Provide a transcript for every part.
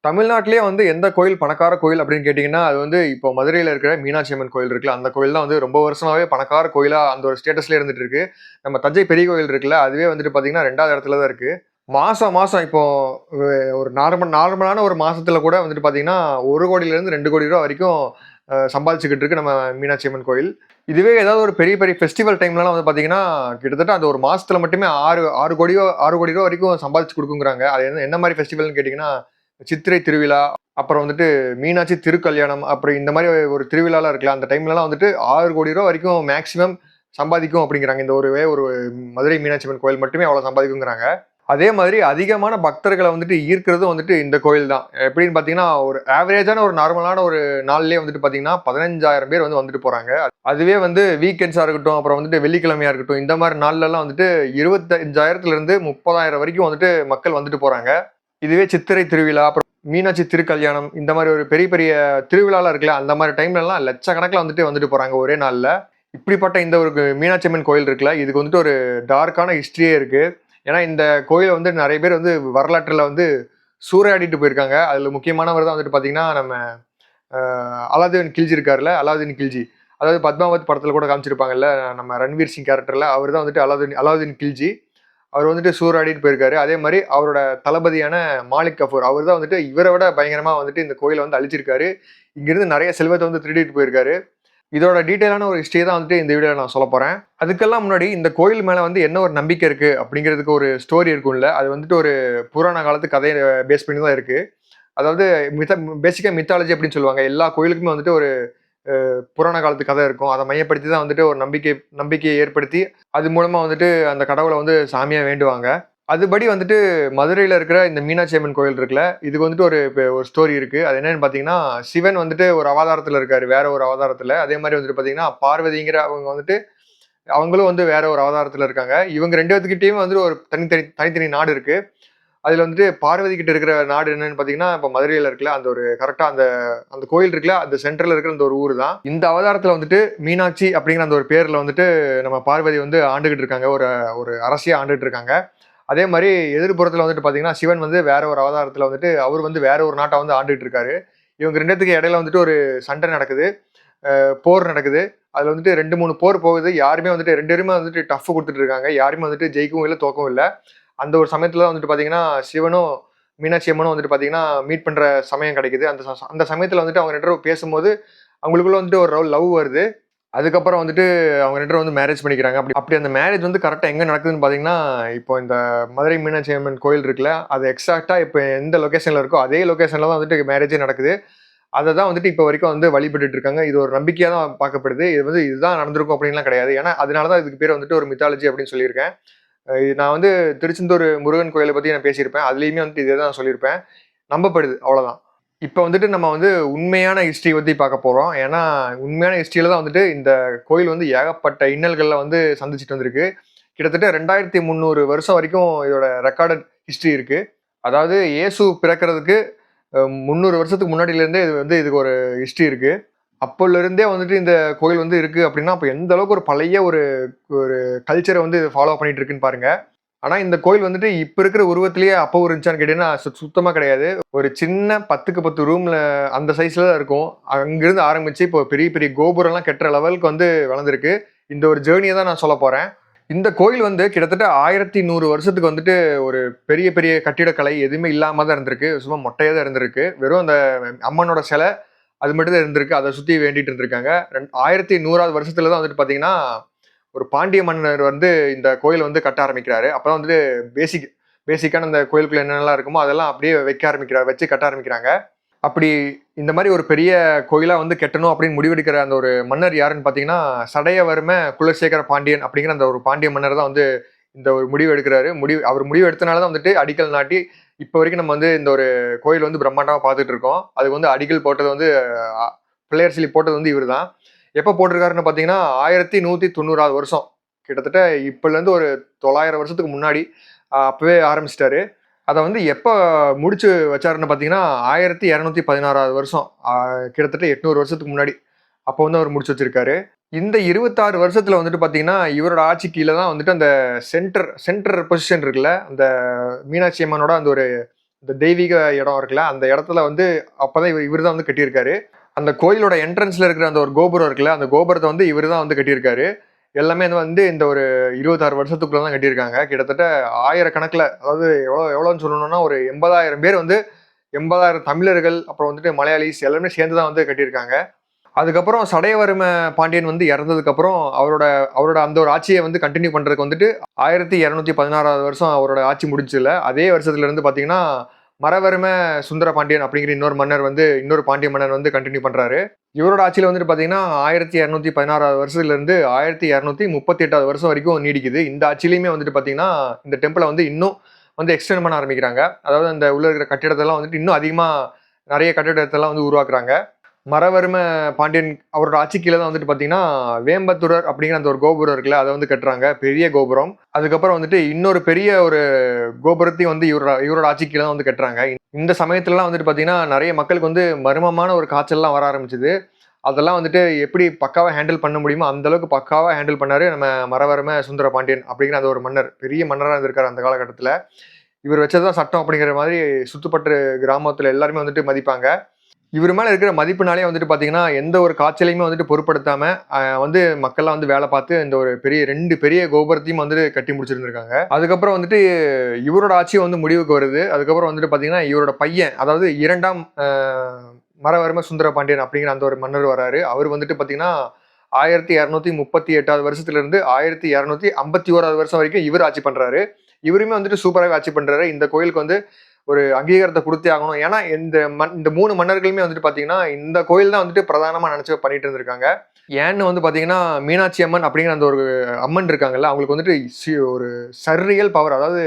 தமிழ்நாட்டிலேயே வந்து எந்த கோயில் பணக்கார கோயில் அப்படின்னு கேட்டீங்கன்னா, அது வந்து இப்போ மதுரையில இருக்கிற மீனாட்சி அம்மன் கோயில் இருக்குல்ல, அந்த கோயில் தான் வந்து ரொம்ப வருஷமாவே பணக்கார கோயிலா அந்த ஒரு ஸ்டேட்டஸ்லயே இருந்துட்டு இருக்கு. நம்ம தஞ்சை பெரிய கோயில் இருக்குல்ல, அதுவே வந்துட்டு பார்த்தீங்கன்னா 2வது இடத்துல தான் இருக்கு. மாசம் மாசம் இப்போ ஒரு நார்மலான ஒரு மாசத்துல கூட வந்துட்டு பார்த்தீங்கன்னா, ரூ. 1,00,00,000லேருந்து ரூ. 2,00,00,000 வரைக்கும் சம்பாதிச்சுக்கிட்டு இருக்கு நம்ம மீனாட்சி அம்மன் கோயில். இதுவே ஏதாவது ஒரு பெரிய பெரிய ஃபெஸ்டிவல் டைம்லலாம் வந்து பார்த்தீங்கன்னா, கிட்டத்தட்ட அந்த ஒரு மாசத்துல மட்டுமே 6 கோடி ரூபா வரைக்கும் சம்பாதிச்சு குடுக்குங்கிறாங்க. அது என்ன மாரி ஃபெஸ்டிவல்ன்னு கேட்டீங்கன்னா, சித்திரை திருவிழா, அப்புறம் வந்துட்டு மீனாட்சி திருக்கல்யாணம், அப்புறம் இந்த மாரி ஒரு திருவிழாலாம் இருக்குல்ல, அந்த டைம்லலாம் வந்துட்டு ரூ. 6,00,00,000 வரைக்கும் மேக்ஸிமம் சம்பாதிக்கும் அப்படிங்கிறாங்க. இந்த ஒரு மதுரை மீனாட்சி அம்மன் கோயில் மட்டுமே அவ்வளோ சம்பாதிக்குங்கிறாங்க. அதே மாதிரி அதிகமான பக்தர்கள வந்துட்டு ஈர்க்கிறதும் வந்துட்டு இந்த கோயில் தான். எப்படின்னு பார்த்தீங்கன்னா, ஒரு ஆவரேஜான ஒரு நார்மலான ஒரு நாள்லயே வந்துட்டு பார்த்தீங்கன்னா, 15,000 பேர் வந்துட்டு போறாங்க. அதுவே வந்து வீக்கெண்ட்ஸா இருக்கட்டும், அப்புறம் வந்துட்டு வெள்ளிக்கிழமையா இருக்கட்டும், இந்த மாரி நாள்லலாம் வந்துட்டு 25,000லேருந்து 30,000 வரைக்கும் வந்துட்டு மக்கள் வந்துட்டு போறாங்க. இதுவே சித்திரை திருவிழா, அப்புறம் மீனாட்சி திருக்கல்யாணம், இந்த மாரி ஒரு பெரிய பெரிய திருவிழாலாம் இருக்குல்ல, அந்த மாரி டைம்லலாம் லட்சக்கணக்குல வந்துட்டு போறாங்க ஒரே நாள்ல. இப்படிப்பட்ட இந்த ஒரு மீனாட்சி அம்மன் கோயில் இருக்குல்ல, இதுக்கு வந்துட்டு ஒரு டார்க்கான ஹிஸ்டரியே இருக்கு. ஏன்னா இந்த கோயில வந்து நெறைய பேர் வந்து வரலாற்றுல வந்து சூறையாடிட்டு போயிருக்காங்க. அதுல முக்கியமானவர் தான் வந்துட்டு பார்த்தீங்கன்னா, நம்ம அ அலாவுதீன் கில்ஜி இருக்கார்ல, அலாவுதீன் கில்ஜி. அதாவது பத்மாவத் படத்துல கூட காமிச்சிருப்பாங்கல்ல, நம்ம ரன்வீர் சிங் கேரக்டர்ல அவர் தான் வந்துட்டு அலாவுதீன் அலாவுதீன் கில்ஜி. அவர் வந்துட்டு சூறாடிட்டு போயிருக்காரு. அதே மாரி அவரோட தளபதியான மாலிக் கஃபூர். அவர் தான் வந்துட்டு இவர விட பயங்கரமா வந்துட்டு இந்த கோயில வந்து அழிச்சிருக்காரு. இங்கிருந்து நெறைய செல்வத்த வந்து திருடிட்டு போயிருக்காரு. இதோட டீட்டெயிலான ஒரு ஹிஸ்டரி தான் வந்துட்டு இந்த வீடியோல நான் சொல்லப் போறேன். அதுக்கெல்லாம் முன்னாடி இந்த கோயில் மேல வந்து என்ன ஒரு நம்பிக்கை இருக்கு அப்படிங்கிறதுக்கு ஒரு ஸ்டோரி இருக்கும்ல. அது வந்துட்டு ஒரு புராண காலத்து கதைய பேஸ் பண்ணி தான் இருக்கு. அதாவது மித பேசிக்கா மித்தாலஜி அப்படின்னு சொல்லுவாங்க. எல்லா கோயிலுக்குமே வந்துட்டு ஒரு புராண காலத்து கதை இருக்கும். அத மையப்படுத்தி தான் வந்துட்டு ஒரு நம்பிக்கைய ஏற்படுத்தி, அது மூலமா வந்துட்டு அந்த கடவுள வந்து சாமியா வேண்டுவாங்க. அதுபடி வந்துட்டு மதுரையில இருக்கிற இந்த மீனாட்சி அம்மன் கோயில் இருக்குல்ல, இதுக்கு வந்துட்டு ஒரு ஸ்டோரி இருக்கு. அது என்னன்னு பார்த்தீங்கன்னா, சிவன் வந்துட்டு ஒரு அவதாரத்துல இருக்காரு. வேற ஒரு அவதாரத்துல. அதே மாரி வந்துட்டு பார்த்தீங்கன்னா, பார்வதிங்கிற அவங்க வந்துட்டு அவங்களும் வந்து வேற ஒரு அவதாரத்துல இருக்காங்க. இவங்க 2 பேத்துக்கிட்டயும் வந்து ஒரு தனித்தனி நாடு இருக்கு. அதுல வந்துட்டு பார்வதி கிட்ட இருக்கிற நாடு என்னன்னு பார்த்தீங்கன்னா, இப்ப மதுரையில இருக்குல்ல, அந்த ஒரு கரெக்ட்டா அந்த அந்த கோயில் இருக்குல்ல, அந்த சென்டர்ல இருக்கிற அந்த ஒரு ஊரு தான். இந்த அவதாரத்துல வந்துட்டு மீனாட்சி அப்படிங்கிற அந்த ஒரு பேர்ல வந்துட்டு நம்ம பார்வதி வந்து ஆண்டுகிட்டு இருக்காங்க. ஒரு ஒரு அரசியா ஆண்டுட்டு இருக்காங்க. அதே மாரி எதிர்ப்புறத்துல வந்துட்டு பார்த்தீங்கன்னா, சிவன் வந்து வேற ஒரு அவதாரத்துல வந்துட்டு அவரு வந்து வேற ஒரு நாட்ட வந்து ஆண்டுட்டு இருக்காரு. இவங்க 2 பேத்துக்கு இடையில வந்துட்டு ஒரு சண்டை நடக்குது. போர் நடக்குது. அதுல வந்துட்டு 2, 3 போர் போகுது. யாருமே வந்துட்டு 2 பேருமே வந்துட்டு டஃப் குடுத்துட்டு இருக்காங்க. யாருமே வந்துட்டு ஜெயிக்கவும் இல்ல, தோக்கவும் இல்ல. அந்த ஒரு சமயத்துல தான் வந்துட்டு பார்த்தீங்கன்னா, சிவனும், மீனாட்சி அம்மனும் வந்துட்டு பார்த்தீங்கன்னா, மீட் பண்ற சமயம் கிடைக்குது. அந்த சமயத்துல வந்துட்டு அவங்க 2 பேரும் பேசும்போது, அவங்களுக்குள்ள வந்துட்டு ஒரு லவ் வருது. அதுக்கப்புறம் வந்துட்டு அவங்க 2 பேரும் வந்து மேரேஜ் பண்ணிக்கிறாங்க. அப்படி அப்படி அந்த மேரேஜ் வந்து கரெக்ட்டா எங்க நடக்குதுன்னு பார்த்தீங்கன்னா, இப்போ இந்த மதுரை மீனாட்சி அம்மன் கோயில் இருக்குல்ல, அது எக்ஸாக்ட்டா இப்ப எந்த லொகேஷன்ல இருக்கோ, அதே லொகேஷன்ல தான் வந்துட்டு மேரேஜே நடக்குது. அத தான் வந்துட்டு இப்ப வரைக்கும் வந்து வழிபட்டுட்டு இருக்காங்க. இது ஒரு நம்பிக்கையா தான் பார்க்கப்படுது. இதுதான் நடந்திருக்கும் அப்படின்லாம் கிடையாது. ஏன்னா, அதனால தான் இதுக்கு பேர் வந்துட்டு ஒரு மித்தாலஜி அப்படின்னு சொல்லியிருக்கேன். நான் வந்து திருச்செந்தூர் முருகன் கோயில பத்தி நான் பேசியிருப்பேன். அதுலயுமே வந்துட்டு இதே தான் சொல்லியிருப்பேன். நம்பப்படுது அவ்வளோதான். இப்ப வந்துட்டு நம்ம வந்து உண்மையான ஹிஸ்டரி பத்தி பார்க்க போறோம். ஏன்னா, உண்மையான ஹிஸ்டரியில தான் வந்துட்டு இந்த கோயில் வந்து ஏகப்பட்ட இன்னல்கள வந்து சந்திச்சுட்டு வந்திருக்கு. கிட்டத்தட்ட 2300 வருஷம் வரைக்கும் இதோட ரெக்கார்டட் ஹிஸ்டரி இருக்கு. அதாவது இயேசு பிறக்கறதுக்கு 300 வருஷத்துக்கு முன்னாடில இருந்தே இதுக்கு ஒரு ஹிஸ்டரி இருக்கு. அப்போலிருந்தே வந்துட்டு இந்த கோயில் வந்து இருக்கு அப்படின்னா, அப்ப எந்த அளவுக்கு ஒரு பழைய ஒரு ஒரு கல்ச்சர வந்து ஃபாலோ பண்ணிட்டு இருக்குன்னு பாருங்க. ஆனா இந்த கோயில் வந்துட்டு இப்ப இருக்கிற உருவத்திலேயே அப்பவும் இருந்துச்சான்னு கேட்டீங்கன்னா, சுத்தமா கிடையாது. ஒரு சின்ன 10க்கு 10 ரூம்ல அந்த சைஸ்ல தான் இருக்கும். அங்கிருந்து ஆரம்பிச்சு இப்போ பெரிய பெரிய கோபுரம்லாம் கட்டுற லெவலுக்கு வந்து வளர்ந்திருக்கு. இந்த ஒரு ஜர்னிய தான் நான் சொல்லப் போறேன். இந்த கோயில் வந்து கிட்டத்தட்ட 1100 வருஷத்துக்கு வந்துட்டு ஒரு பெரிய பெரிய கட்டிடக்கலை எதுவுமே இல்லாம தான் இருந்திருக்கு. சும்மா மொட்டையா தான் இருந்திருக்கு. வெறும் அந்த அம்மனோட சிலை அது மட்டும் தான் இருந்திருக்கு. அத சுத்தி வேண்டிட்டு இருந்திருக்காங்க. 1100வது வருஷத்துல தான் வந்துட்டு பார்த்தீங்கன்னா, ஒரு பாண்டிய மன்னர் வந்து இந்த கோயில வந்து கட்ட ஆரம்பிக்கிறாரு. அப்பதான் வந்துட்டு பேசிக்கான அந்த கோயிலுக்குள்ள என்னென்னலாம் இருக்குமோ, அதெல்லாம் அப்படியே வச்சு கட்ட ஆரம்பிக்கிறாங்க. அப்படி இந்த மாரி ஒரு பெரிய கோயிலா வந்து கட்டணும் அப்படின்னு முடிவெடுக்கிற அந்த ஒரு மன்னர் யாருன்னு பார்த்தீங்கன்னா, சடையவர்ம குலசேகர பாண்டியன் அப்படிங்கிற அந்த ஒரு பாண்டிய மன்னர் தான் வந்து இந்த ஒரு முடிவு எடுக்கிறாரு. அவர் முடிவு எடுத்தனால தான் வந்துட்டு அடிக்கல் நாட்டி, இப்ப வரைக்கும் நம்ம வந்து இந்த ஒரு கோயில் வந்து பிரம்மாண்டமா பார்த்துட்டு இருக்கோம். அதுக்கு வந்து அடிக்கல் போட்டது வந்து பிள்ளையார் சொல்லி போட்டது வந்து இவரு தான். எப்ப போட்டிருக்காருன்னு பார்த்தீங்கன்னா, 1190வது வருஷம். கிட்டத்தட்ட இப்பலேருந்து ஒரு 900 வருஷத்துக்கு முன்னாடி அப்பவே ஆரம்பிச்சுட்டாரு. அத வந்து எப்ப முடிச்சு வச்சாருன்னு பார்த்தீங்கன்னா, 1216வது வருஷம். கிட்டத்தட்ட 800 வருஷத்துக்கு முன்னாடி. அப்போ வந்து அவர் முடிச்சு வச்சிருக்காரு. இந்த 26 வருஷத்துல வந்துட்டு பார்த்தீங்கன்னா, இவரோட ஆட்சி கீழ தான் வந்துட்டு அந்த சென்டர் பொசிஷன் இருக்குல்ல, அந்த மீனாட்சி அம்மனோட அந்த ஒரு இந்த தெய்வீக இடம் இருக்குல்ல, அந்த இடத்துல வந்து அப்பதான் இவர் தான் வந்து கட்டியிருக்காரு. அந்த கோயிலோட என்ட்ரன்ஸ்ல இருக்கிற அந்த ஒரு கோபுரம் இருக்குல்ல, அந்த கோபுரத்த வந்து இவர் தான் வந்து கட்டியிருக்காரு. எல்லாமே வந்து இந்த ஒரு 26 வருஷத்துக்குள்ள தான் கட்டியிருக்காங்க. கிட்டத்தட்ட ஆயிரக்கணக்குல, அதாவது எவ்வளோன்னு சொல்லணும்னா ஒரு 80,000 பேர் வந்து 80,000 தமிழர்கள், அப்புறம் வந்துட்டு மலையாளிஸ் எல்லாருமே சேர்ந்து தான் வந்து கட்டியிருக்காங்க. அதுக்கப்புறம் சடையவர்ம பாண்டியன் வந்து இறந்ததுக்கப்புறம் அவரோட அந்த ஒரு ஆட்சியை வந்து கண்டினியூ பண்றதுக்கு வந்துட்டு 1216வது வருஷம் அவரோட ஆட்சி முடிஞ்சுல, அதே வருஷத்துல இருந்து பாத்தீங்கன்னா மறவர்ம சுந்தர பாண்டியன் அப்படிங்கிற இன்னொரு பாண்டிய மன்னர் வந்து கண்டினியூ பண்றாரு. இவரோட ஆட்சியில வந்துட்டு பாத்தீங்கன்னா 1216வது வருஷத்துல இருந்து 1238வது வருஷம் வரைக்கும் நீடிக்குது. இந்த ஆட்சியிலுமே வந்துட்டு பாத்தீங்கன்னா இந்த டெம்பிளை வந்து இன்னும் வந்து எக்ஸ்டெண்ட் பண்ண ஆரம்பிக்கிறாங்க. அதாவது அந்த உள்ள இருக்கிற கட்டிடத்தெல்லாம் வந்துட்டு இன்னும் அதிகமா நிறைய கட்டிடத்தெல்லாம் வந்து உருவாக்குறாங்க. மறவர்ம பாண்டியன் அவரோட ஆட்சி கீழே தான் வந்துட்டு பார்த்தீங்கன்னா வேம்பத்துரர் அப்படிங்கிற அந்த ஒரு கோபுரம் இருக்குல்ல, அதை வந்து கட்டுறாங்க, பெரிய கோபுரம். அதுக்கப்புறம் வந்துட்டு இன்னொரு பெரிய ஒரு கோபுரத்தையும் வந்து இவரோட ஆட்சி கீழே தான் வந்து கட்டுறாங்க. இந்த சமயத்துலலாம் வந்துட்டு பார்த்தீங்கன்னா நிறைய மக்களுக்கு வந்து மர்மமான ஒரு காய்ச்சல்லாம் வர ஆரம்பிச்சுது. அதெல்லாம் வந்துட்டு எப்படி பக்காவா ஹேண்டில் பண்ண முடியுமோ அந்த அளவுக்கு பக்காவா ஹேண்டில் பண்ணாரு நம்ம மறவர்ம சுந்தர பாண்டியன் அப்படிங்கிற அந்த ஒரு மன்னர். பெரிய மன்னராக இருந்திருக்காரு அந்த காலகட்டத்தில். இவர் வச்சதுதான் சட்டம் அப்படிங்கிற மாதிரி சுத்துப்பட்டு கிராமத்துல எல்லாருமே வந்துட்டு மதிப்பாங்க. இவர் மேல இருக்கிற மதிப்புனாலே வந்துட்டு பாத்தீங்கன்னா எந்த ஒரு காய்ச்சலையுமே வந்துட்டு பொருட்படுத்தாம வந்து மக்கள்லாம் வந்து வேலை பார்த்து இந்த ஒரு பெரிய 2 பெரிய கோபுரத்தையும் வந்துட்டு கட்டி முடிச்சிருந்திருக்காங்க. அதுக்கப்புறம் வந்துட்டு இவரோட ஆட்சி வந்து முடிவுக்கு வருது. அதுக்கப்புறம் வந்துட்டு பாத்தீங்கன்னா இவரோட பையன், அதாவது 2ஆம் மறவர்ம சுந்தர பாண்டியன் அப்படிங்கிற அந்த ஒரு மன்னர் வராரு. அவர் வந்துட்டு பாத்தீங்கன்னா 1238வது வருஷத்துல இருந்து 1251வது வருஷம் வரைக்கும் இவர் ஆட்சி பண்றாரு. இவருமே வந்துட்டு சூப்பராகவே ஆட்சி பண்றாரு. இந்த கோயிலுக்கு வந்து ஒரு அங்கீகாரத்தை கொடுத்தே ஆகணும். ஏன்னா இந்த 3 மன்னர்களுமே வந்துட்டு பாத்தீங்கன்னா இந்த கோயில் தான் வந்துட்டு பிரதானமா நினைச்சு பண்ணிட்டு இருந்திருக்காங்க. ஏன்னு வந்து பாத்தீங்கன்னா மீனாட்சி அம்மன் அப்படிங்கிற அந்த ஒரு அம்மன் இருக்காங்கல்ல, அவங்களுக்கு வந்துட்டு ஒரு சர்ரியல் பவர், அதாவது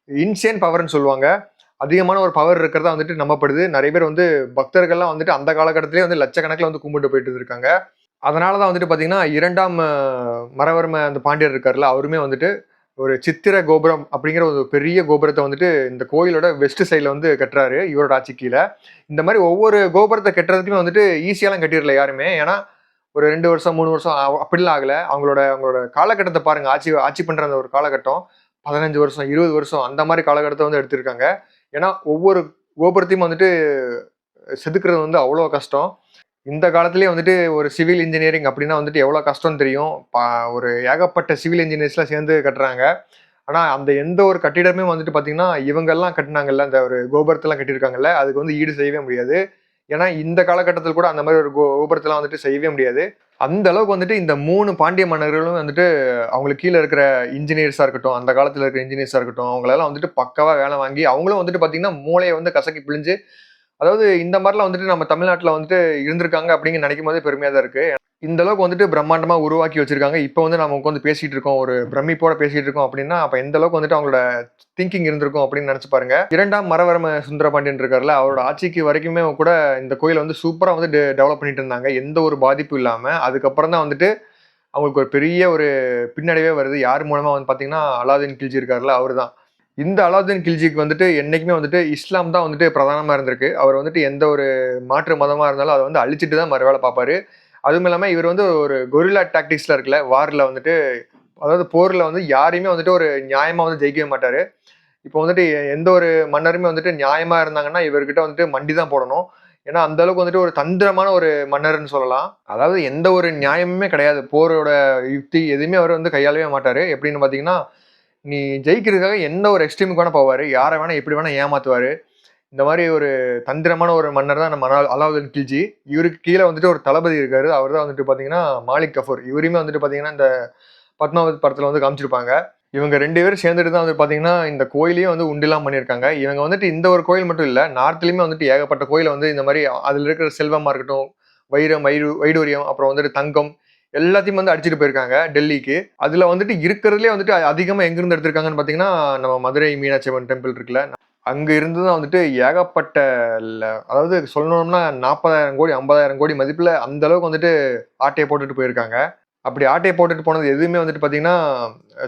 இன்சேன் பவர்னு சொல்லுவாங்க. அதிகமான ஒரு பவர் இருக்கிறதா வந்துட்டு நம்பப்படுது. நிறைய பேர் வந்து பக்தர்கள்லாம் வந்துட்டு அந்த காலகட்டத்திலேயே வந்து லட்சக்கணக்கில் வந்து கும்பிட்டு போயிட்டு இருக்காங்க. அதனாலதான் வந்துட்டு பாத்தீங்கன்னா 2ஆம் மறவர்ம அந்த பாண்டியர் இருக்காருல்ல, அவருமே வந்துட்டு ஒரு சித்திர கோபுரம் அப்படிங்கிற ஒரு பெரிய கோபுரத்தை வந்துட்டு இந்த கோயிலோட வெஸ்ட் சைட்ல வந்து கட்டுறாரு இவரோட ஆட்சி கீழே. இந்த மாதிரி ஒவ்வொரு கோபுரத்தை கட்டுறதுக்குமே வந்துட்டு ஈஸியாலாம் கட்டிடல யாருமே. ஏன்னா ஒரு 2 வருஷம் 3 வருஷம் அப்படிலாம் ஆகல. அவங்களோட காலகட்டத்தை பாருங்க. ஆட்சி பண்ற அந்த ஒரு காலகட்டம் 15 வருஷம் 20 வருஷம் அந்த மாதிரி காலகட்டத்தை வந்து எடுத்திருக்காங்க. ஏன்னா ஒவ்வொரு கோபுரத்தையும் வந்துட்டு செதுக்குறது வந்து அவ்வளோ கஷ்டம். இந்த காலத்திலேயே வந்துட்டு ஒரு சிவில் இன்ஜினியரிங் அப்படின்னா வந்துட்டு எவ்வளோ கஷ்டம்னு தெரியும். ஒரு ஏகப்பட்ட சிவில் இன்ஜினியர்ஸ்லாம் சேர்ந்து கட்டுறாங்க. ஆனா அந்த எந்த ஒரு கட்டிடமே வந்துட்டு பாத்தீங்கன்னா இவங்கெல்லாம் கட்டினாங்கல்ல, அந்த ஒரு கோபுரத்தெல்லாம் கட்டியிருக்காங்கல்ல, அதுக்கு வந்து ஈடு செய்யவே முடியாது. ஏன்னா இந்த காலகட்டத்தில் கூட அந்த மாதிரி ஒரு கோபுரத்தெல்லாம் வந்துட்டு செய்யவே முடியாது. அந்த அளவுக்கு வந்துட்டு இந்த 3 பாண்டிய மன்னர்களும் வந்துட்டு அவங்களுக்கு கீழே இருக்கிற இன்ஜினியர்ஸா இருக்கட்டும், அந்த காலத்துல இருக்கிற இன்ஜினியர்ஸா இருக்கட்டும், அவங்களெல்லாம் வந்துட்டு பக்காவா வேலை வாங்கி அவங்களும் வந்துட்டு பாத்தீங்கன்னா மூளையை வந்து கசக்கி பிழிஞ்சு, அதாவது இந்த மாதிரிலாம் வந்துட்டு நம்ம தமிழ்நாட்டுல வந்துட்டு இருந்திருக்காங்க அப்படிங்கிற நினைக்கும் போதே பெருமையா தான் இருக்கு. இந்த அளவுக்கு வந்துட்டு பிரம்மாண்டமா உருவாக்கி வச்சிருக்காங்க. இப்போ வந்து நம்ம உட்காந்து பேசிட்டு இருக்கோம், ஒரு பிரமிப்போட பேசிட்டு இருக்கோம் அப்படின்னா, அப்ப எந்த அளவுக்கு வந்துட்டு அவங்களோட திங்கிங் இருந்திருக்கும் அப்படின்னு நினைச்சு பாருங்க. 2ஆம் மறவர்ம சுந்தர பாண்டியன் இருக்காருல்ல, அவரோட ஆட்சிக்கு வரைக்குமே கூட இந்த கோயிலை வந்து சூப்பரா வந்து டெவலப் பண்ணிட்டு இருந்தாங்க, எந்த ஒரு பாதிப்பும் இல்லாம. அதுக்கப்புறம் தான் வந்துட்டு அவங்களுக்கு ஒரு பெரிய ஒரு பின்னடைவே வருது. யார் மூலமா வந்து பாத்தீங்கன்னா அலாவுதீன் கில்ஜி இருக்காருல்ல, அவரு தான். இந்த அலாவுதீன் கில்ஜிக்கு வந்துட்டு என்னைக்குமே வந்துட்டு இஸ்லாம் தான் வந்துட்டு பிரதானமா இருந்திருக்கு. அவர் வந்துட்டு எந்த ஒரு மாற்று மதமா இருந்தாலும் அதை வந்து அழிச்சிட்டு தான் மறு வேலை பார்ப்பாரு. அதுவும் இல்லாம இவர் வந்து ஒரு கொரில்லா டாக்டிக்ஸ்ல இருக்குல்ல, வார்ல வந்துட்டு, அதாவது போர்ல வந்து யாரையுமே வந்துட்டு ஒரு நியாயமா வந்து ஜெயிக்கவே மாட்டாரு. இப்போ வந்துட்டு எந்த ஒரு மன்னருமே வந்துட்டு நியாயமா இருந்தாங்கன்னா இவர்கிட்ட வந்துட்டு மண்டி தான் போடணும். ஏன்னா அந்த அளவுக்கு வந்துட்டு ஒரு தந்திரமான ஒரு மன்னர்னு சொல்லலாம். அதாவது எந்த ஒரு நியாயமுமே கிடையாது. போரோட யுக்தி எதுவுமே அவர் வந்து கையாளவே மாட்டாரு. எப்படின்னு பாத்தீங்கன்னா, நீ ஜெயிக்கிறதுக்காக எந்த ஒரு எக்ஸ்ட்ரீமுக்கு வேணா போவாரு, யாரை வேணா எப்படி வேணா ஏமாத்துவாரு. இந்த மாதிரி ஒரு தந்திரமான ஒரு மன்னர் தான் நம்ம அலாவுதீன் கில்ஜி. இவருக்கு கீழே வந்துட்டு ஒரு தளபதி இருக்காரு. அவர் தான் வந்துட்டு பாத்தீங்கன்னா மாலிக் கஃபூர். இவருமே வந்துட்டு பாத்தீங்கன்னா இந்த பத்மாவத் படத்துல வந்து காமிச்சிருப்பாங்க. இவங்க 2 பேரும் சேர்ந்துட்டு தான் வந்து பாத்தீங்கன்னா இந்த கோயிலையும் வந்து உண்டிலாம் பண்ணியிருக்காங்க. இவங்க வந்துட்டு இந்த ஒரு கோயில் மட்டும் இல்ல, நார்த்லயுமே வந்துட்டு ஏகப்பட்ட கோயிலை வந்து இந்த மாதிரி அதுல இருக்கிற செல்வமா இருக்கட்டும், வைரம், வைடூரியம், அப்புறம் வந்துட்டு தங்கம் எல்லாத்தையும் வந்து அடிச்சுட்டு போயிருக்காங்க டெல்லிக்கு. அதுல வந்துட்டு இருக்கிறதுலே வந்துட்டு அதிகமா எங்கிருந்து எடுத்திருக்காங்கன்னு பாத்தீங்கன்னா, நம்ம மதுரை மீனாட்சி அம்மன் டெம்பிள் இருக்குல்ல, அங்க இருந்து தான் வந்துட்டு ஏகப்பட்ட, அதாவது சொல்லணும்னா 40,000 கோடி 50,000 கோடி மதிப்புல அந்த அளவுக்கு வந்துட்டு ஆட்டையை போட்டுட்டு போயிருக்காங்க. அப்படி ஆட்டையை போட்டுட்டு போனது எதுவுமே வந்துட்டு பாத்தீங்கன்னா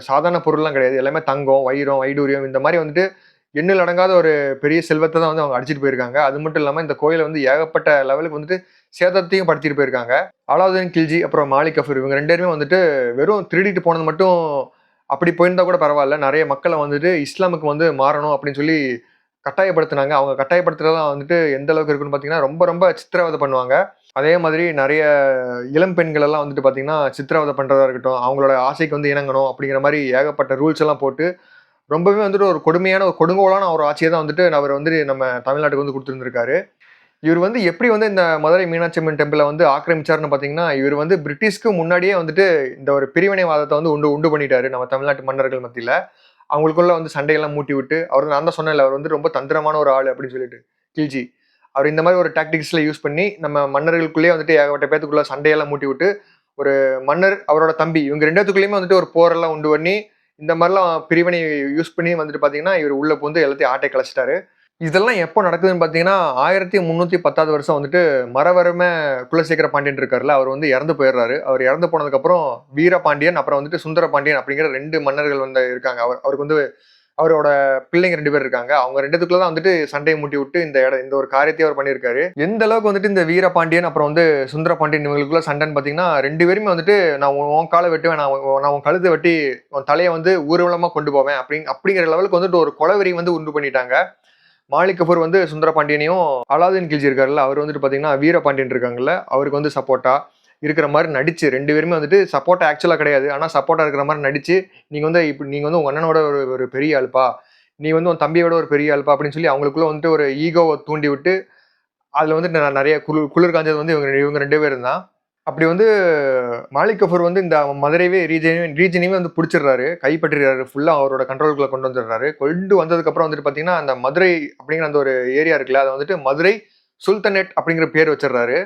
சாதாரண பொருள்லாம் கிடையாது. எல்லாமே தங்கம், வைரம், வைடூரியம் இந்த மாதிரி வந்துட்டு எண்ணில் அடங்காத ஒரு பெரிய செல்வத்தை தான் வந்து அவங்க அடிச்சிட்டு போயிருக்காங்க. அது மட்டும் இல்லாம இந்த கோயிலை வந்து ஏகப்பட்ட லெவலுக்கு வந்துட்டு சேதத்தையும் படுத்திட்டு போயிருக்காங்க. அலாவுதீன் கில்ஜி அப்புறம் மாலிக் கஃபூர் இவங்க 2 பேருமே வந்துட்டு வெறும் திருடிட்டு போனது மட்டும் அப்படி போயிருந்தா கூட பரவாயில்ல. நிறைய மக்களை வந்துட்டு இஸ்லாமுக்கு வந்து மாறணும் அப்படின்னு சொல்லி கட்டாயப்படுத்துனாங்க. அவங்க கட்டாயப்படுத்துறதெல்லாம் வந்துட்டு எந்த அளவுக்கு இருக்குன்னு பார்த்தீங்கன்னா, ரொம்ப ரொம்ப சித்திரவதை பண்ணுவாங்க. அதே மாதிரி நெறைய இளம் பெண்கள் எல்லாம் வந்துட்டு பார்த்தீங்கன்னா, சித்திரவதை பண்றதா இருக்கட்டும், அவங்களோட ஆசைக்கு வந்து இணங்கணும் அப்படிங்கிற மாரி ஏகப்பட்ட ரூல்ஸ் எல்லாம் போட்டு, ரொம்பவே வந்துட்டு ஒரு கொடுமையான, ஒரு கொடுங்கோலான ஒரு ஆட்சிய தான் வந்துட்டு அவரு வந்து நம்ம தமிழ்நாட்டுக்கு வந்து குடுத்திருந்திருக்காரு. இவரு வந்து எப்படி வந்து இந்த மதுரை மீனாட்சி அம்மன் டெம்பிள வந்து ஆக்கிரமிச்சாருன்னு பார்த்தீங்கன்னா, இவரு வந்து பிரிட்டிஷ்க்கு முன்னாடியே வந்துட்டு இந்த ஒரு பிரிவினைவாதத்த வந்து உண்டு உண்டு பண்ணிட்டாரு நம்ம தமிழ்நாட்டு மன்னர்கள் மத்தியில. அவங்களுக்குள்ள வந்து சண்டையெல்லாம் மூட்டி விட்டு, அவரு நான் தான் சொன்னேன்ல, அவரு வந்து ரொம்ப தந்திரமான ஒரு ஆளு அப்படின்னு சொல்லிட்டு, கில்ஜி. அவரு இந்த மாரி ஒரு டாக்டிக்ஸ்ல யூஸ் பண்ணி, நம்ம மன்னர்களுக்குள்ளேயே வந்துட்டு ஏகப்பட்ட பேத்துக்குள்ள சண்டையெல்லாம் மூட்டி விட்டு, ஒரு மன்னர், அவரோட தம்பி இவங்க 2 பேத்துக்குள்ளயுமே வந்துட்டு ஒரு போரெல்லாம் உண்டு பண்ணி, இந்த மாரிலாம் பிரிவினை யூஸ் பண்ணி வந்துட்டு பார்த்தீங்கன்னா, இவரு உள்ள புகுந்து எல்லாத்தையும் ஆட்டை கலைச்சுட்டாரு. இதெல்லாம் எப்போ நடக்குதுன்னு பார்த்தீங்கன்னா, 1310வது வருஷம் வந்துட்டு மறவர்ம குலசேகர பாண்டியன் இருக்கார்ல, அவர் வந்து இறந்து போயிடுறாரு. அவர் இறந்து போனதுக்கப்புறம் வீரபாண்டியன், அப்புறம் வந்துட்டு சுந்தரபாண்டியன் அப்படிங்கிற 2 மன்னர்கள் வந்து இருக்காங்க. அவருக்கு வந்து அவரோட பிள்ளைங்க 2 பேர் இருக்காங்க. அவங்க 2 பேத்துக்குள்ள தான் வந்துட்டு சண்டைய மூட்டி விட்டு இந்த ஒரு காரியத்தையே அவர் பண்ணியிருக்காரு. எந்த அளவுக்கு வந்துட்டு இந்த வீரபாண்டியன், அப்புறம் வந்து சுந்தரபாண்டியன் இவங்களுக்குள்ள சண்டைன்னு பார்த்தீங்கன்னா, 2 பேருமே வந்துட்டு நான் உன் கால வெட்டுவேன், நான் உன் கழுத்த வெட்டி உன் தலைய வந்து ஊர்வலமா கொண்டு போவேன் அப்படிங்கிற லெவலுக்கு வந்துட்டு ஒரு கொலவெறி வந்து உண்டு பண்ணிட்டாங்க. மாலிக் கஃபூர் வந்து சுந்தரபாண்டியனையும், அலாவுதீன் கில்ஜி இருக்காருல்ல, அவர் வந்துட்டு பார்த்தீங்கன்னா, வீரபாண்டியன் இருக்காங்கல்ல, அவருக்கு வந்து சப்போர்ட்டா இருக்கிற மாரி நடிச்சு 2 பேருமே வந்துட்டு சப்போர்ட்டா ஆக்சுவலா கிடையாது. ஆனா சப்போர்ட்டா இருக்கிற மாரி நடிச்சு, நீங்க வந்து உங்க அண்ணனோட ஒரு ஒரு பெரிய ஆளுப்பா. நீ வந்து உன் தம்பியோட ஒரு பெரிய ஆளுப்பா அப்படின்னு சொல்லி அவங்களுக்குள்ள வந்துட்டு ஒரு ஈகோவ தூண்டி விட்டு, அதுல வந்து நெறைய குளிர் காஞ்சது வந்து இவங்க 2 பேரும் தான். அப்படி வந்து மாலிக் கஃபூர் வந்து இந்த மதுரையவே ரீஜனையுமே வந்து புடிச்சிடுறாரு. கைப்பற்றிறாரு. ஃபுல்லா அவரோட கண்ட்ரோலுக்குள்ள கொண்டு வந்துடுறாரு. கொண்டு வந்ததுக்கப்புறம் வந்துட்டு பார்த்தீங்கன்னா, அந்த மதுரை அப்படிங்கிற அந்த ஒரு ஏரியா இருக்குல்ல, அத வந்துட்டு மதுரை சுல்தனேட் அப்படிங்கிற பேர் வச்சிடுறாரு.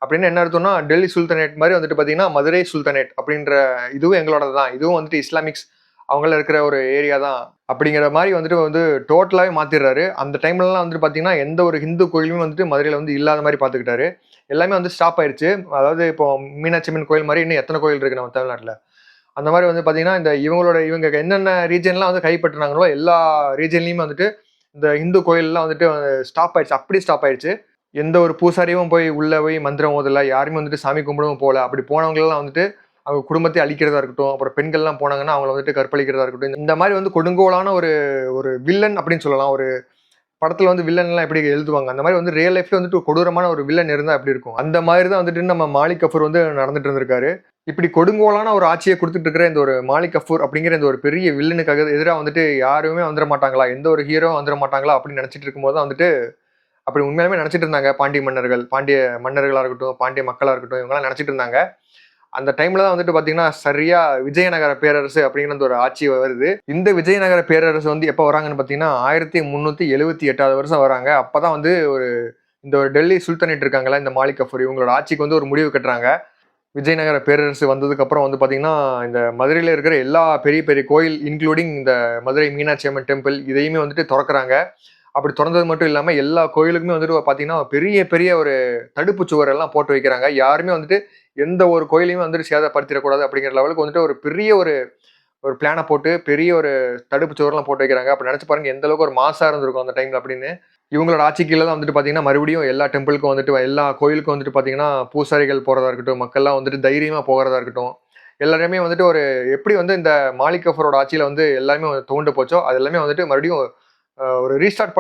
அப்படின்னு என்ன அர்த்தம்னா, டெல்லி சுல்தனேட் மாரி வந்துட்டு பார்த்தீங்கன்னா, மதுரை சுல்தனேட் அப்படின்ற இதுவும் எங்களோடது தான். இதுவும் வந்துட்டு இஸ்லாமிக்ஸ் அவங்கலாம் இருக்கிற ஒரு ஏரியா தான். அப்படிங்கிற மாரி வந்துட்டு டோட்டலாவே மாத்திடுறாரு. அந்த டைம்லலாம் வந்துட்டு பார்த்தீங்கன்னா, எந்த ஒரு ஹிந்து கோயிலுமே வந்துட்டு மதுரையில வந்து இல்லாத மாரி பார்த்துக்கிட்டாரு. எல்லாமே வந்து ஸ்டாப் ஆயிருச்சு. அதாவது இப்போ மீனாட்சி அம்மன் கோயில் மாரி இன்னும் எத்தன கோயில் இருக்கு நம்ம தமிழ்நாட்டுல. அந்த மாரி வந்து பார்த்தீங்கன்னா, இவங்க என்னென்ன ரீஜியன்லாம் வந்து கைப்பற்றுனாங்களோ, எல்லா ரீஜியன்லயுமே வந்துட்டு இந்த இந்து கோயில்லாம் வந்துட்டு ஸ்டாப் ஆயிருச்சு. அப்படியே ஸ்டாப் ஆயிருச்சு. எந்த ஒரு பூசாரியும் போய் உள்ள போய் மந்திரம் ஓதல. யாருமே வந்துட்டு சாமி கும்பிடவும் போல. அப்படி போனவங்களலாம் வந்துட்டு அவங்க குடும்பத்தை அழிக்கிறதா இருக்கட்டும். அப்புறம் பெண்கள்லாம் போனாங்கன்னா, அவங்கள வந்துட்டு கற்பழிக்கிறதா இருக்கட்டும். இந்த மாரி வந்து கொடுங்கோலான ஒரு ஒரு வில்லன் அப்படின்னு சொல்லலாம். ஒரு படத்துல வந்து வில்லன்லாம் எப்படி எழுதுவாங்க. அந்த மாரி வந்து ரியல் லைஃப்ல வந்துட்டு ஒரு கொடூரமான ஒரு வில்லன் இருந்தா எப்படி இருக்கும்? அந்த மாரி தான் வந்துட்டு நம்ம மாலிக் கஃபூர் வந்து நடந்துட்டு இருந்திருக்காரு. இப்படி கொடுங்கோலான ஒரு ஆட்சிய குடுத்துட்டு இருக்கிற இந்த ஒரு மாலிக் கஃபூர் அப்படிங்கிற இந்த ஒரு பெரிய வில்லனுக்காக எதிரா வந்துட்டு யாருமே வந்துர மாட்டாங்களா? எந்த ஒரு ஹீரோவும் வந்துர மாட்டாங்களா? அப்படின்னு நினைச்சிட்டு இருக்கும்போது தான் வந்துட்டு அப்படி உண்மையாலுமே நினைச்சிட்டு இருந்தாங்க பாண்டிய மன்னர்கள். பாண்டிய மன்னர்களா இருக்கட்டும், பாண்டிய மக்களா இருக்கட்டும், இவங்கலாம் நினைச்சிட்டு இருந்தாங்க. அந்த டைம்ல தான் வந்துட்டு பார்த்தீங்கன்னா, சரியா விஜயநகர பேரரசு அப்படிங்கிற அந்த ஒரு ஆட்சி வருது. இந்த விஜயநகர பேரரசு வந்து எப்போ வராங்கன்னு பார்த்தீங்கன்னா, 1378வது வருஷம் வராங்க. அப்பதான் வந்து இந்த ஒரு டெல்லி சுல்தானேட் இருக்காங்கல்ல, இந்த மாலிக் கஃபூர் இவங்களோட ஆட்சிக்கு வந்து ஒரு முடிவு கட்டுறாங்க. விஜயநகர பேரரசு வந்ததுக்கு அப்புறம் வந்து பார்த்தீங்கன்னா, இந்த மதுரையில இருக்கிற எல்லா பெரிய பெரிய கோயில் இன்க்ளூடிங் இந்த மதுரை மீனாட்சி அம்மன் டெம்பிள் இதையுமே வந்துட்டு தொறக்குறாங்க. அப்படி தொறந்தது மட்டும் இல்லாம எல்லா கோயிலுக்குமே வந்துட்டு பார்த்தீங்கன்னா, பெரிய பெரிய ஒரு தடுப்பு சுவர் எல்லாம் போட்டு வைக்கிறாங்க. யாருமே வந்துட்டு எந்த ஒரு கோயிலையும் வந்துட்டு சேதப்படுத்திறக்கூடாது அப்படிங்கிற லெவலுக்கு வந்துட்டு ஒரு பெரிய ஒரு ஒரு பிளான போட்டு, பெரிய ஒரு தடுப்பு சுவர்லாம் போட்டு வைக்கிறாங்க. அப்ப நெனச்சு பாருங்க எந்த அளவுக்கு ஒரு மாஸா இருந்திருக்கும் அந்த டைம்ல அப்படின்னு. இவங்களோட ஆட்சி கீழ தான் வந்துட்டு பார்த்தீங்கன்னா, மறுபடியும் எல்லா டெம்பிளுக்கும் வந்துட்டு எல்லா கோயிலுக்கும் வந்துட்டு பார்த்தீங்கன்னா, பூசாரிகள் போறதா இருக்கட்டும், மக்கள்லாம் வந்துட்டு தைரியமா போகறதா இருக்கட்டும், எல்லாருமே வந்துட்டு எப்படி வந்து இந்த மாலிக் கஃபூரோட ஆட்சியில வந்து எல்லாமே துவண்டு போச்சோ, அது எல்லாமே வந்துட்டு மறுபடியும் ஒரு ரீஸ்டார்ட்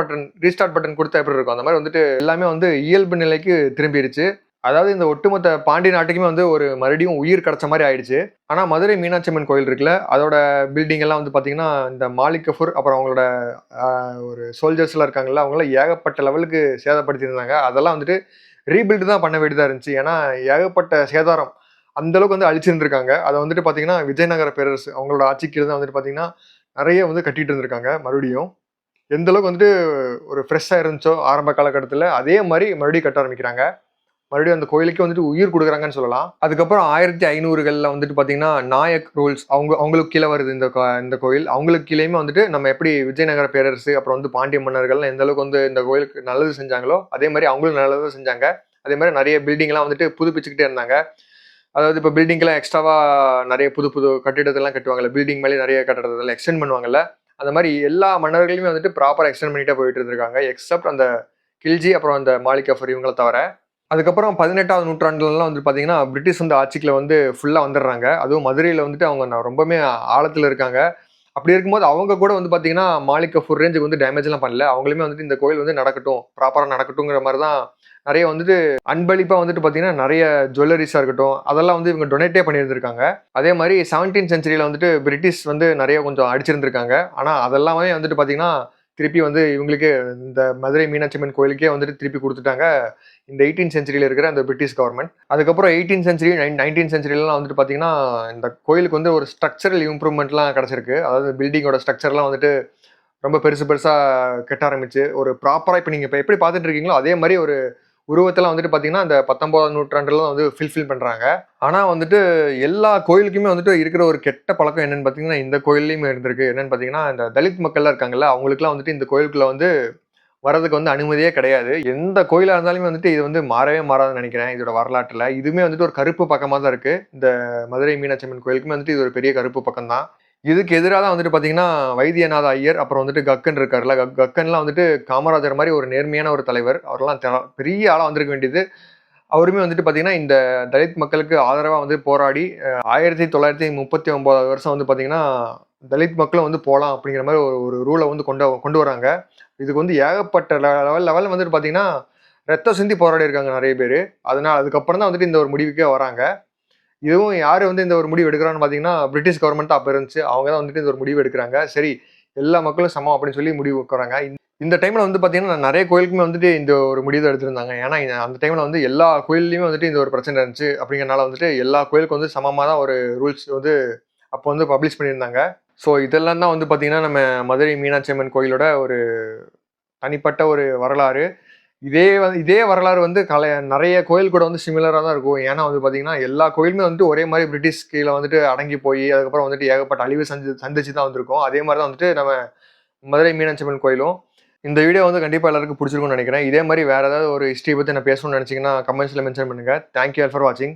பட்டன் குடுத்தா எப்படி இருக்கும்? அந்த மாரி வந்துட்டு எல்லாமே வந்து இயல்பு நிலைக்கு திரும்பிருச்சு. அதாவது இந்த ஒட்டுமொத்த பாண்டிய நாட்டுக்குமே வந்து ஒரு மறுபடியும் உயிர் கிடைச்ச மாரி ஆயிடுச்சு. ஆனா மதுரை மீனாட்சி அம்மன் கோயில் இருக்குல்ல, அதோட பில்டிங் எல்லாம் வந்து பார்த்தீங்கன்னா, இந்த மாலிக் கஃபூர் அப்புறம் அவங்களோட அ ஒரு சோல்ஜர்ஸ்லாம் இருக்காங்கல்ல, அவங்கலாம் ஏகப்பட்ட லெவலுக்கு சேதப்படுத்தியிருந்தாங்க. அதெல்லாம் வந்துட்டு ரீபில்ட் தான் பண்ண வேண்டியதா இருந்துச்சு. ஏன்னா ஏகப்பட்ட சேதாரம். அந்த அளவுக்கு வந்து அழிச்சிருந்திருக்காங்க. அத வந்துட்டு பார்த்தீங்கன்னா, விஜயநகர பேரரசு அவங்களோட ஆட்சி கீழ தான் வந்துட்டு பார்த்தீங்கன்னா, நெறைய வந்து கட்டிட்டு இருந்திருக்காங்க மறுபடியும். எந்த அளவுக்கு வந்துட்டு ஒரு ஃப்ரெஷ்ஷா இருந்துச்சோ ஆரம்ப காலகட்டத்தில, அதே மாரி மறுபடியும் கட்ட ஆரம்பிக்கிறாங்க. மறுபடியும் அந்த கோயிலுக்கே வந்துட்டு உயிர் குடுக்குறாங்கன்னு சொல்லலாம். அதுக்கப்புறம் 1500கள்ல வந்துட்டு பார்த்தீங்கன்னா, நாயக் ரூல்ஸ் அவங்களுக்கு கீழ வருது இந்த கோயில். அவங்களுக்கு கீழயுமே வந்துட்டு நம்ம எப்படி விஜயநகர பேரரசு, அப்புறம் வந்து பாண்டிய மன்னர்கள்லாம் எந்த அளவுக்கு வந்து இந்த கோயிலுக்கு நல்லது செஞ்சாங்களோ, அதே மாரி அவங்களும் நல்லது செஞ்சாங்க. அதே மாரி நெறைய பில்டிங்லாம் வந்துட்டு புதுப்பிச்சுக்கிட்டே இருந்தாங்க. அதாவது இப்ப பில்டிங்லாம் எக்ஸ்ட்ராவா நெறைய புது புது கட்டிடத்தெல்லாம் கட்டுவாங்கல்ல. பில்டிங் மேலே நெறைய கட்டடத்தெல்லாம் எக்ஸ்டெண்ட் பண்ணுவாங்கல்ல. அந்த மாரி எல்லா மன்னர்களையுமே வந்துட்டு ப்ராப்பரா எக்ஸ்டெண்ட் பண்ணிட்டே போயிட்டு இருந்திருக்காங்க. எக்ஸெப்ட் அந்த கில்ஜி அப்புறம் அந்த மாலிக் கஃபூர் இவங்கள தவிர. அதுக்கப்புறம் 18வது நூற்றாண்டுலலாம் வந்து பார்த்தீங்கன்னா, பிரிட்டிஷ் வந்து ஆட்சிக்குள்ள வந்து ஃபுல்லா வந்துடுறாங்க. அதுவும் மதுரையில வந்துட்டு அவங்க ரொம்பவுமே ஆழத்துல இருக்காங்க. அப்படி இருக்கும்போது அவங்க கூட வந்து பார்த்தீங்கன்னா, மாலிக் கஃபூர் ரேஞ்சுக்கு வந்து டேமேஜ்லாம் பண்ணல. அவங்களுமே வந்துட்டு இந்த கோயில் வந்து நடக்கட்டும், ப்ராப்பரா நடக்கட்டுங்கிற மாரி தான் நெறைய வந்துட்டு அன்பளிப்பா வந்துட்டு பார்த்தீங்கன்னா, நெறைய ஜுவல்லரீஸா இருக்கட்டும், அதெல்லாம் வந்து இவங்க டொனேட்டே பண்ணியிருந்திருக்காங்க. அதே மாரி 17th செஞ்சுரியில வந்துட்டு பிரிட்டிஷ் வந்து நெறைய கொஞ்சம் அடிச்சிருந்திருக்காங்க. ஆனா அதெல்லாமே வந்துட்டு பார்த்தீங்கன்னா, திருப்பி வந்து இவங்களுக்கே இந்த மதுரை மீனாட்சி அம்மன் கோயிலுக்கே வந்துட்டு திருப்பி குடுத்துட்டாங்க. இந்த 18th செஞ்சுரியில இருக்கிற அந்த பிரிட்டிஷ் கவர்ன்மெண்ட். அதுக்கப்புறம் 18th செஞ்சுரி, 19th செஞ்சுரிலலாம் வந்துட்டு பார்த்தீங்கன்னா, இந்த கோயிலுக்கு வந்து ஒரு ஸ்ட்ரக்சரல் இம்ப்ரூவ்மெண்ட்லாம் கிடைச்சிருக்கு. அதாவது பில்டிங்கோட ஸ்ட்ரக்சர்லாம் வந்துட்டு ரொம்ப பெருசு பெருசா கட்ட ஆரம்பிச்சு, ஒரு ப்ராப்பரா இப்ப நீங்க இப்ப எப்படி பார்த்துட்டு இருக்கீங்களோ, அதே மாரி ஒரு உருவத்தெல்லாம் வந்துட்டு பார்த்தீங்கன்னா, அந்த 19ஆம் நூற்றாண்டுல தான் வந்து ஃபில் பண்றாங்க. ஆனா வந்துட்டு எல்லா கோயிலுக்குமே வந்துட்டு இருக்கிற ஒரு கெட்ட பழக்கம் என்னன்னு பார்த்தீங்கன்னா, இந்த கோயில்லயுமே இருந்திருக்கு. என்னன்னு பார்த்தீங்கன்னா, இந்த தலித் மக்கள்லாம் இருக்காங்கல்ல, அவங்களுக்கெல்லாம் வந்துட்டு இந்த கோயிலுக்குள்ள வந்து வரதுக்கு வந்து அனுமதியே கிடையாது. எந்த கோயிலா இருந்தாலுமே வந்துட்டு இது வந்து மாறவே மாறாதுன்னு நெனைக்கிறேன், இதோட வரலாற்றுல. இதுவுமே வந்துட்டு ஒரு கருப்பு பக்கமா தான் இருக்கு. இந்த மதுரை மீனாட்சி அம்மன் கோயிலுக்குமே வந்துட்டு இது ஒரு பெரிய கருப்பு பக்கம் தான். இதுக்கு எதிரா தான் வந்துட்டு பார்த்தீங்கன்னா, வைத்தியநாத ஐயர், அப்புறம் வந்துட்டு கக்கன் இருக்கார்ல. கக்கன்லாம் வந்துட்டு காமராஜர் மாரி ஒரு நேர்மையான ஒரு தலைவர். அவரெல்லாம் பெரிய ஆளா வந்திருக்க வேண்டியது. அவருமே வந்துட்டு பார்த்தீங்கன்னா, இந்த தலித் மக்களுக்கு ஆதரவா வந்து போராடி 1939 வருஷம் வந்து பார்த்தீங்கன்னா, தலித் மக்களும் வந்து போலாம் அப்படிங்கிற மாரி ஒரு ஒரு ரூல வந்து கொண்டு வராங்க. இதுக்கு வந்து ஏகப்பட்ட லெவல்ல வந்துட்டு பார்த்தீங்கன்னா, ரத்தம் சிந்தி போராடியிருக்காங்க நெறைய பேரு. அதுக்கப்புறம் தான் வந்துட்டு இந்த ஒரு முடிவுக்கே வராங்க. இதுவும் யாரு வந்து இந்த ஒரு முடிவு எடுக்குறான்னு பார்த்தீங்கன்னா, பிரிட்டிஷ் கவர்ன்மெண்ட் தான் அப்ப இருந்துச்சு. அவங்க தான் வந்துட்டு இந்த ஒரு முடிவு எடுக்குறாங்க. சரி, எல்லா மக்களும் சமம் அப்படின்னு சொல்லி முடிவு உட்காராங்க. இந்த டைம்ல வந்து பார்த்தீங்கன்னா, நெறைய கோயிலுக்குமே வந்துட்டு இந்த ஒரு முடிவு தான் எடுத்திருந்தாங்க. ஏன்னா, அந்த டைம்ல வந்து எல்லா கோயில்லயுமே வந்துட்டு இந்த ஒரு பிரச்சனை இருந்துச்சு. அப்படிங்கிறனால வந்துட்டு எல்லா கோயிலுக்கும் வந்து சமமா தான் ஒரு ரூல்ஸ் வந்து அப்போ வந்து பப்ளிஷ் பண்ணியிருந்தாங்க. ஸோ இதெல்லாம் தான் வந்து பார்த்தீங்கன்னா, நம்ம மதுரை மீனாட்சி அம்மன் கோயிலோட ஒரு தனிப்பட்ட ஒரு வரலாறு. இதே வரலாறு வந்து நெறைய கோயில் கூட வந்து சிமிலரா தான் இருக்கும். ஏன்னா வந்து பார்த்தீங்கன்னா, எல்லா கோயிலுமே வந்துட்டு ஒரே மாரி பிரிட்டிஷ் கீழ வந்துட்டு அடங்கி போயி, அதுக்கப்புறம் வந்துட்டு ஏகப்பட்ட அழிவு சந்திச்சு தான் வந்திருக்கும். அதே மாரி தான் வந்துட்டு நம்ம மதுரை மீனாட்சி அம்மன் கோயிலும். இந்த வீடியோ வந்து கண்டிப்பா எல்லாருக்கும் புடிச்சிருக்கும்னு நெனைக்கிறேன். இதே மாரி வேற ஏதாவது ஒரு ஹிஸ்டரி பத்தி நான் பேசணும்னு நெனச்சீங்கன்னா, கமெண்ட்ஸ்ல மென்ஷன் பண்ணுங்க. தேங்க் யூ ஆல் ஃபார் வாட்சிங்.